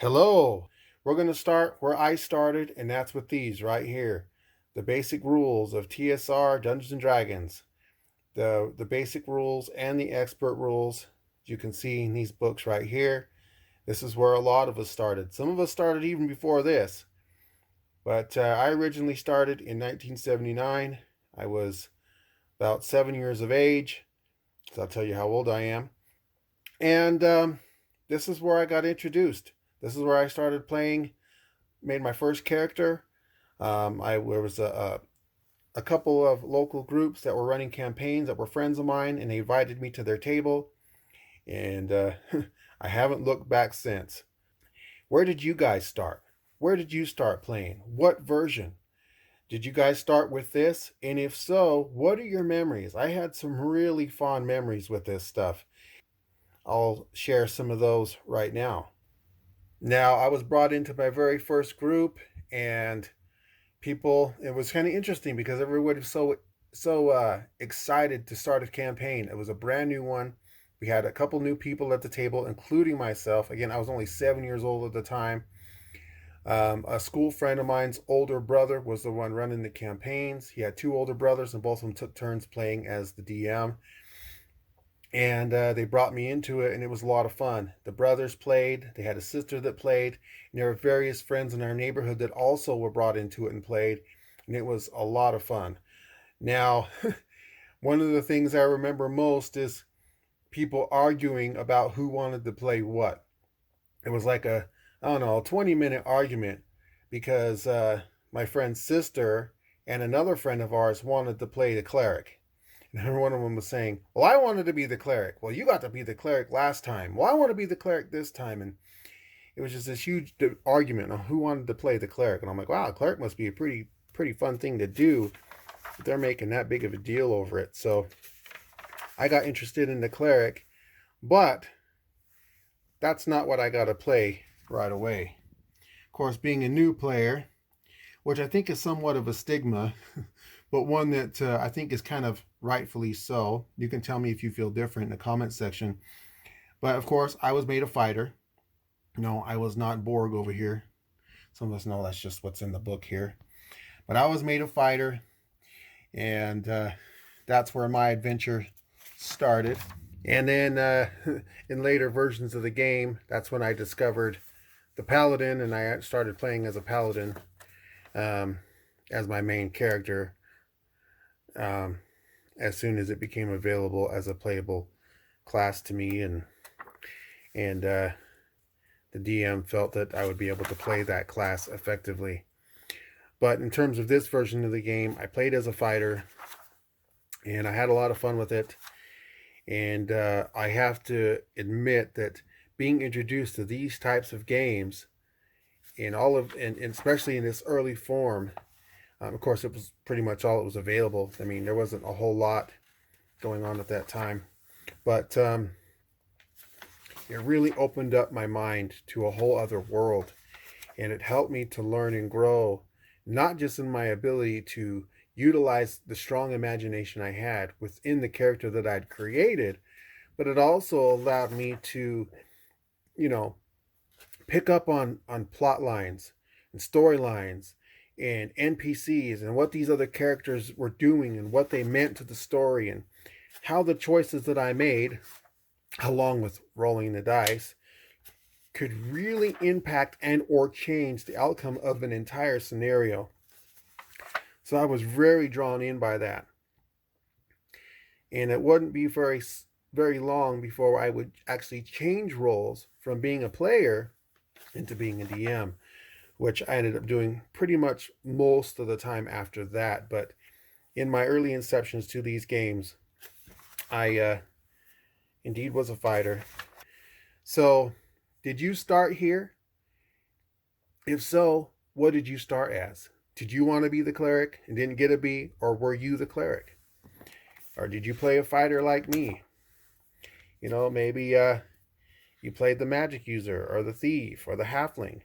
Hello. We're going to start where I started, and that's with these right here. The basic rules of TSR Dungeons and Dragons. The basic rules and the expert rules. You can see in these books right here. This is where a lot of us started. Some of us started even before this. But I originally started in 1979. I was about 7 years of age. So I'll tell you how old I am. And this is where I got introduced. This is where I started playing, made my first character. There was a couple of local groups that were running campaigns that were friends of mine, and they invited me to their table. And I haven't looked back since. Where did you guys start? Where did you start playing? What version? Did you guys start with this? And if so, what are your memories? I had some really fond memories with this stuff. I'll share some of those right now. Now, I was brought into my very first group, and it was kind of interesting because everybody was so excited to start a campaign. It was a brand new one. We had a couple new people at the table, including myself. Again, I was only 7 years old at the time. A school friend of mine's older brother was the one running the campaigns. He had two older brothers, and both of them took turns playing as the DM. And they brought me into it, and it was a lot of fun. The brothers played. They had a sister that played, and there were various friends in our neighborhood that also were brought into it and played, and it was a lot of fun. Now, one of the things I remember most is people arguing about who wanted to play what. It was like a 20-minute argument because my friend's sister and another friend of ours wanted to play the cleric. And one of them was saying, well, I wanted to be the cleric. Well, you got to be the cleric last time. Well, I want to be the cleric this time. And it was just this huge argument on who wanted to play the cleric. And I'm like, wow, cleric must be a pretty fun thing to do. But they're making that big of a deal over it. So I got interested in the cleric, but that's not what I got to play right away. Of course, being a new player, which I think is somewhat of a stigma, but one that I think is kind of rightfully so. You can tell me if you feel different in the comment section. But of course, I was made a fighter. No, I was not Borg over here. Some of us know that's just what's in the book here. But I was made a fighter, and that's where my adventure started. And then in later versions of the game, that's when I discovered the paladin, and I started playing as a paladin as my main character as soon as it became available as a playable class to me, and the DM felt that I would be able to play that class effectively. But in terms of this version of the game, I played as a fighter, and I had a lot of fun with it. And I have to admit that being introduced to these types of games and especially in this early form, of course, it was pretty much all that was available. I mean, there wasn't a whole lot going on at that time, but it really opened up my mind to a whole other world, and it helped me to learn and grow, not just in my ability to utilize the strong imagination I had within the character that I'd created, but it also allowed me to, pick up on plot lines and storylines and NPCs and what these other characters were doing and what they meant to the story, and how the choices that I made, along with rolling the dice, could really impact and or change the outcome of an entire scenario. So I was very drawn in by that. And it wouldn't be very long before I would actually change roles from being a player into being a DM, which I ended up doing pretty much most of the time after that. But in my early inceptions to these games, I indeed was a fighter. So, did you start here? If so, what did you start as? Did you want to be the cleric and didn't get a B, or were you the cleric? Or did you play a fighter like me? Maybe you played the magic user, or the thief, or the halfling,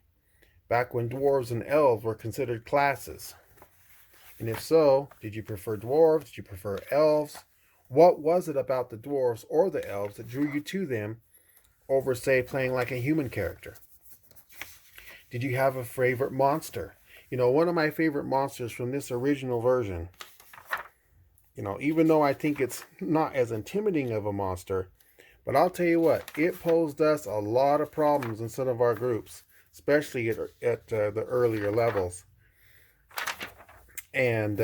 back when dwarves and elves were considered classes. And if so, did you prefer dwarves? Did you prefer elves? What was it about the dwarves or the elves that drew you to them over, say, playing like a human character? Did you have a favorite monster? One of my favorite monsters from this original version, even though I think it's not as intimidating of a monster, but I'll tell you what, it posed us a lot of problems in some of our groups, especially at the earlier levels. And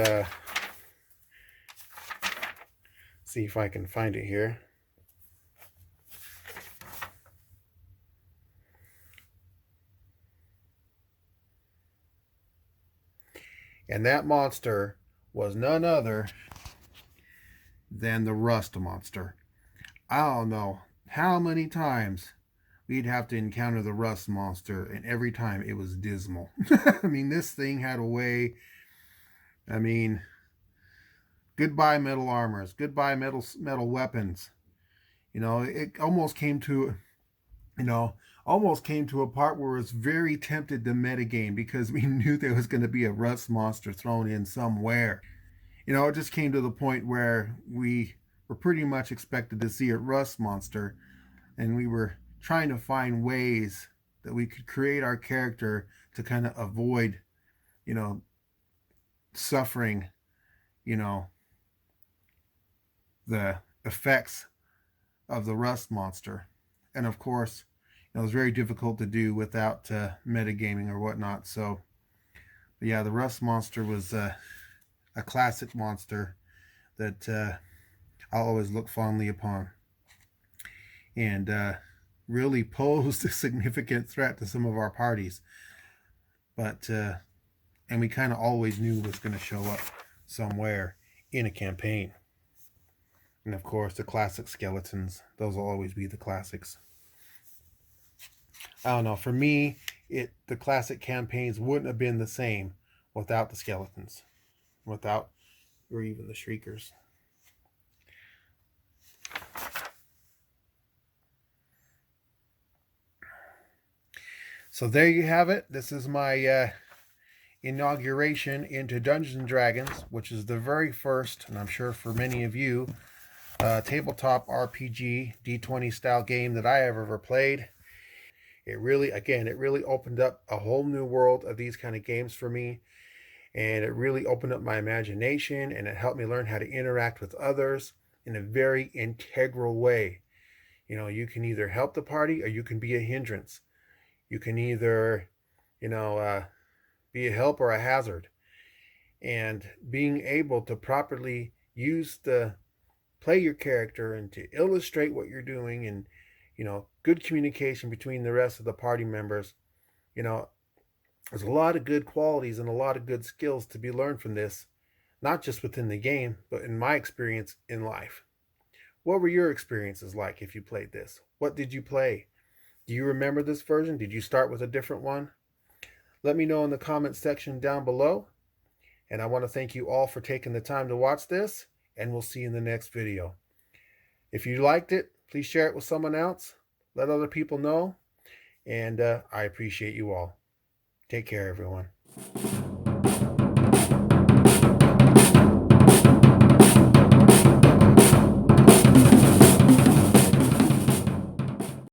see if I can find it here. And that monster was none other than the rust monster. I don't know how many times we'd have to encounter the rust monster, and every time it was dismal. I mean, this thing had a way. I mean, goodbye metal armors, goodbye metal weapons. It almost came to, almost came to a part where it was very tempted to metagame because we knew there was going to be a rust monster thrown in somewhere. It just came to the point where we were pretty much expected to see a rust monster, and we were trying to find ways that we could create our character to kind of avoid, suffering, you know, the effects of the rust monster. And of course, it was very difficult to do without metagaming or whatnot. So, yeah, the rust monster was a classic monster that I'll always look fondly upon, and really posed a significant threat to some of our parties. But and we kind of always knew it was going to show up somewhere in a campaign. And of course, the classic skeletons; those will always be the classics. I don't know. For me, the classic campaigns wouldn't have been the same without the skeletons, without or even the shriekers. So there you have it. This is my inauguration into Dungeons and Dragons, which is the very first, and I'm sure for many of you, tabletop RPG D20 style game that I have ever played. It really opened up a whole new world of these kind of games for me, and it really opened up my imagination, and it helped me learn how to interact with others in a very integral way. You can either help the party or you can be a hindrance. You can either, be a help or a hazard. And being able to properly play your character and to illustrate what you're doing, and good communication between the rest of the party members. There's a lot of good qualities and a lot of good skills to be learned from this, not just within the game, but in my experience in life. What were your experiences like if you played this? What did you play? Do you remember this version? Did you start with a different one? Let me know in the comment section down below. And I want to thank you all for taking the time to watch this, and we'll see you in the next video. If you liked it, please share it with someone else. Let other people know. And I appreciate you all. Take care, everyone.